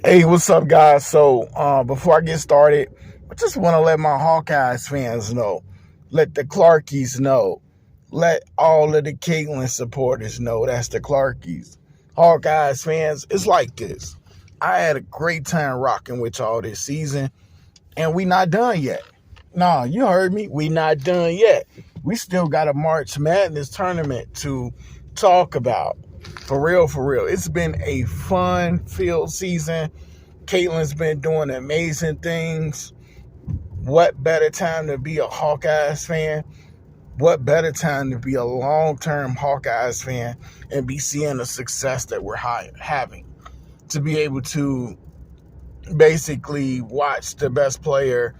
Hey, what's up, guys? So, before I get started, I just want to let my Hawkeyes fans know, let the Clarkies know, let all of the Caitlin supporters know that's the Clarkies. Hawkeyes fans, it's like this. I had a great time rocking with y'all this season, and we not done yet. Nah, you heard me. We not done yet. We still got a March Madness tournament to talk about. For real, for real. It's been a fun-filled season. Caitlin's been doing amazing things. What better time to be a Hawkeyes fan? What better time to be a long-term Hawkeyes fan and be seeing the success that we're having? To be able to basically watch the best player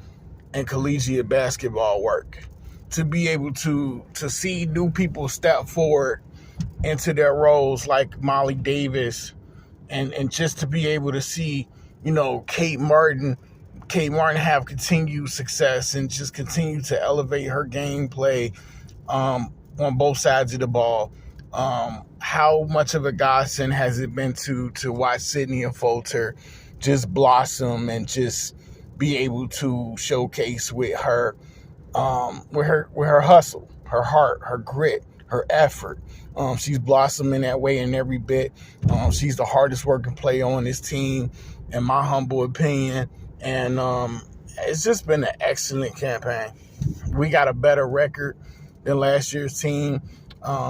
in collegiate basketball work. To be able to see new people step forward into their roles like Molly Davis, and just to be able to see, Kate Martin have continued success and just continue to elevate her gameplay on both sides of the ball. How much of a godsend has it been to watch Sydney and Folter just blossom and just be able to showcase with her hustle, her heart, her grit, her effort. She's blossoming that way in every bit. She's the hardest working player on this team, in my humble opinion. And it's just been an excellent campaign. We got a better record than last year's team.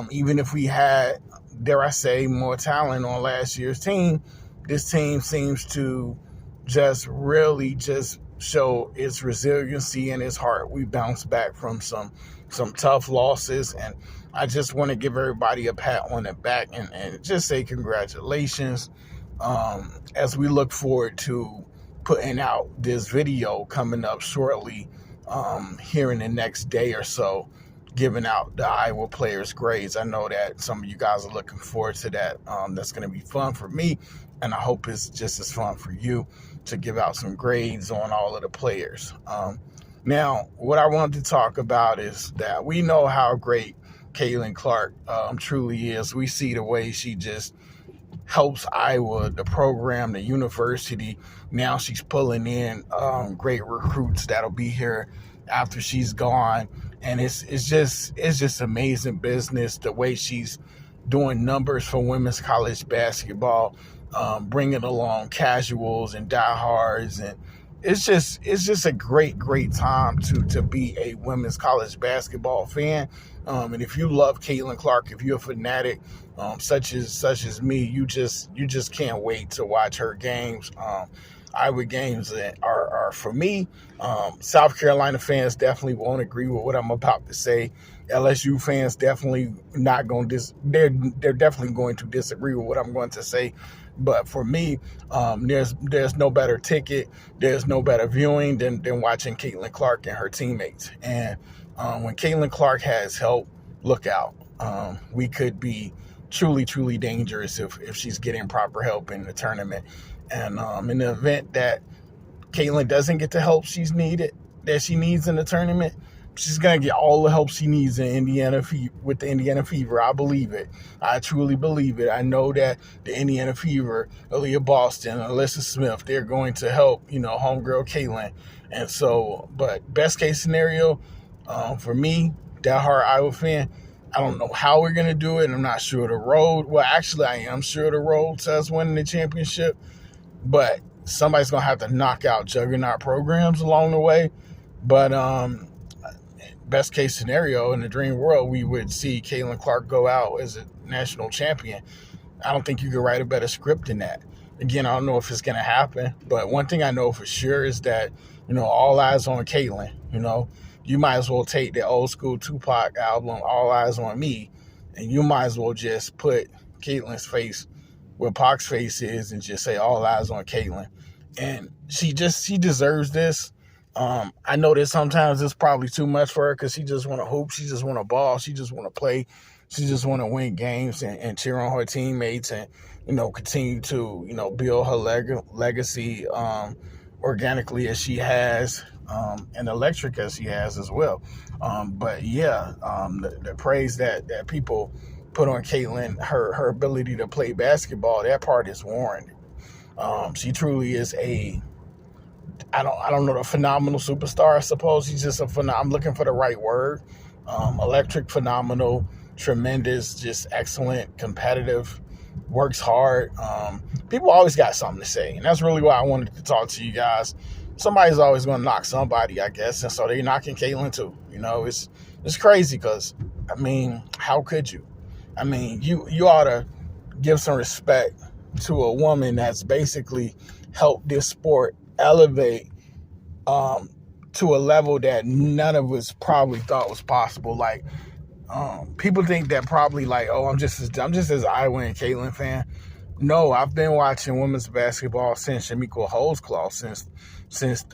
Even if we had, dare I say, more talent on last year's team, this team seems to just really just show its resiliency and its heart. We bounced back from some tough losses, and I just want to give everybody a pat on the back and just say congratulations as we look forward to putting out this video coming up shortly here in the next day or so, giving out the Iowa players' grades. I know that some of you guys are looking forward to that. That's going to be fun for me, and I hope it's just as fun for you to give out some grades on all of the players. Now, what I wanted to talk about is that we know how great Caitlin Clark truly is. We see the way she just helps Iowa, the program, the university. Now she's pulling in great recruits that'll be here after she's gone, and it's just amazing business the way she's doing numbers for women's college basketball, bringing along casuals and diehards, and it's just a great time to be a women's college basketball fan. And if you love Caitlin Clark, if you're a fanatic, such as me, you just can't wait to watch her games. Iowa games are for me. South Carolina fans definitely won't agree with what I'm about to say. LSU fans definitely not going to they're definitely going to disagree with what I'm going to say. But for me, there's no better ticket, there's no better viewing than watching Caitlin Clark and her teammates. And when Caitlin Clark has help, look out. We could be truly dangerous if she's getting proper help in the tournament. And in the event that Caitlin doesn't get the help she needs in the tournament, she's going to get all the help she needs in with the Indiana Fever. I believe it. I truly believe it. I know that the Indiana Fever, Aaliyah Boston, Alyssa Smith, they're going to help, homegirl Caitlin. And so, but best case scenario for me, diehard Iowa fan, I don't know how we're going to do it. I'm not sure of the road. Well, actually, I am sure of the road to us winning the championship. But somebody's going to have to knock out juggernaut programs along the way. But best case scenario, in the dream world, we would see Caitlin Clark go out as a national champion. I don't think you could write a better script than that. Again, I don't know if it's going to happen, but one thing I know for sure is that, all eyes on Caitlin. You might as well take the old school Tupac album, All Eyes on Me, and you might as well just put Caitlin's face where Pac's face is and just say all eyes on Caitlin. And she deserves this. I know that sometimes it's probably too much for her because she just want to hoop, she just want to ball, she just want to play, she just want to win games and cheer on her teammates and continue to build her legacy organically as she has, and electric as she has as well. But yeah, the praise that people put on Caitlin, her ability to play basketball, that part is warranted. She truly is I don't know, the phenomenal superstar, I suppose. She's just I'm looking for the right word. Electric, phenomenal, tremendous, just excellent, competitive, works hard. People always got something to say, and that's really why I wanted to talk to you guys. Somebody's always going to knock somebody, I guess, and so they're knocking Caitlin too. It's crazy because, I mean, how could you? I mean, you ought to give some respect to a woman that's basically helped this sport elevate to a level that none of us probably thought was possible. Like, people think that probably like, oh, I'm just as Iowa and Caitlin fan. No, I've been watching women's basketball since Shamiko Holdsclaw, since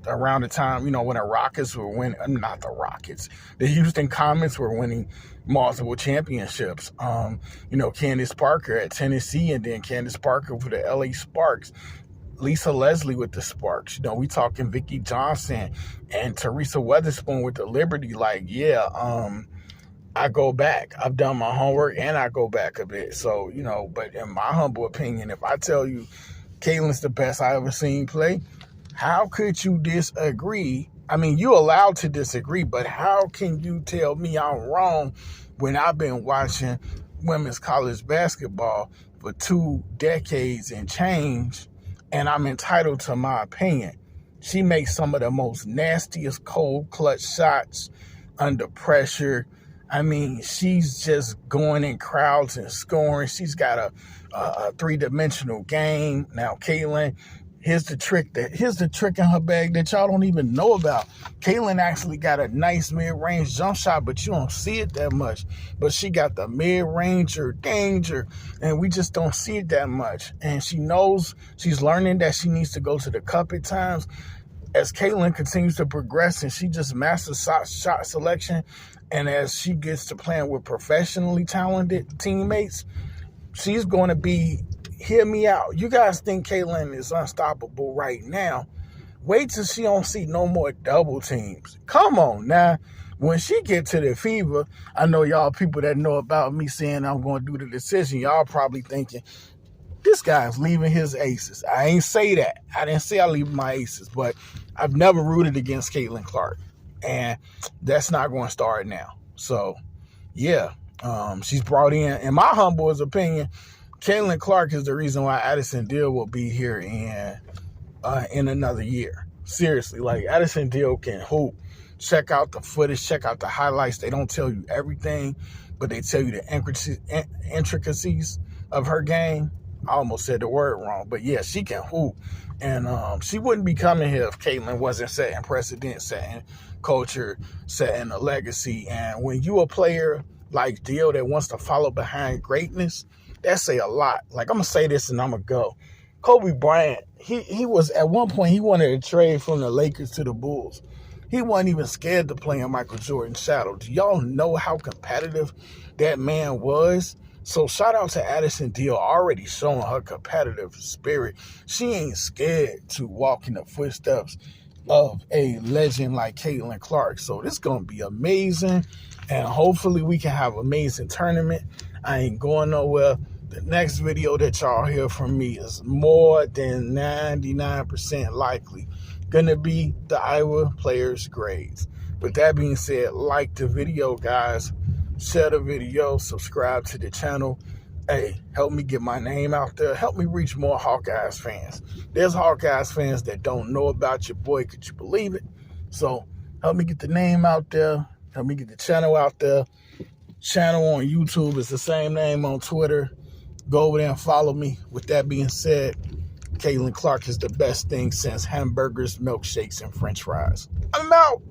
around the time, when the Rockets were winning, not the Rockets, the Houston Comets were winning multiple championships. Candace Parker at Tennessee, and then Candace Parker for the LA Sparks. Lisa Leslie with the Sparks. We talking Vicki Johnson and Teresa Weatherspoon with the Liberty. Like, yeah, I go back. I've done my homework and I go back a bit. So, but in my humble opinion, if I tell you Caitlin's the best I ever seen play, how could you disagree? I mean, you're allowed to disagree, but how can you tell me I'm wrong when I've been watching women's college basketball for 2 decades and change, and I'm entitled to my opinion? She makes some of the most nastiest cold clutch shots under pressure. I mean, she's just going in crowds and scoring. She's got a three-dimensional game. Now, Caitlin, here's the trick in her bag that y'all don't even know about. Caitlin actually got a nice mid-range jump shot, but you don't see it that much. But she got the mid-ranger danger, and we just don't see it that much. And she knows, she's learning that she needs to go to the cup at times. As Caitlin continues to progress and she just masters shot selection, and as she gets to playing with professionally talented teammates, she's going to be, hear me out. You guys think Caitlin is unstoppable right now. Wait till she don't see no more double teams. Come on now. When she get to the fever, I know y'all people that know about me saying I'm going to do the decision, y'all probably thinking, this guy's leaving his aces. I ain't say that. I didn't say I leave my aces, but I've never rooted against Caitlin Clark, and that's not going to start now. So, yeah, she's brought in my humble opinion, Caitlin Clark is the reason why Addison Deal will be here in another year. Seriously, like, Addison Deal can hoop. Check out the footage, check out the highlights. They don't tell you everything, but they tell you the intricacies of her game. I almost said the word wrong, but yeah, she can hoop. And she wouldn't be coming here if Caitlin wasn't setting precedent, setting culture, setting a legacy. And when you a player like Deal that wants to follow behind greatness, that say a lot. Like, I'm going to say this and I'm going to go. Kobe Bryant, he was, at one point, he wanted to trade from the Lakers to the Bulls. He wasn't even scared to play in Michael Jordan's shadow. Do y'all know how competitive that man was? So shout out to Addison Deal, already showing her competitive spirit. She ain't scared to walk in the footsteps of a legend like Caitlin Clark. So this is going to be amazing, and hopefully we can have an amazing tournament. I ain't going nowhere. The next video that y'all hear from me is more than 99% likely going to be the Iowa players' grades. With that being said, like the video, guys. Share the video, subscribe to the channel. Hey, help me get my name out there. Help me reach more Hawkeyes fans. There's Hawkeyes fans that don't know about your boy. Could you believe it? So help me get the name out there. Help me get the channel out there. Channel on YouTube is the same name on Twitter. Go over there and follow me. With that being said, Caitlin Clark is the best thing since hamburgers, milkshakes, and french fries. I'm out.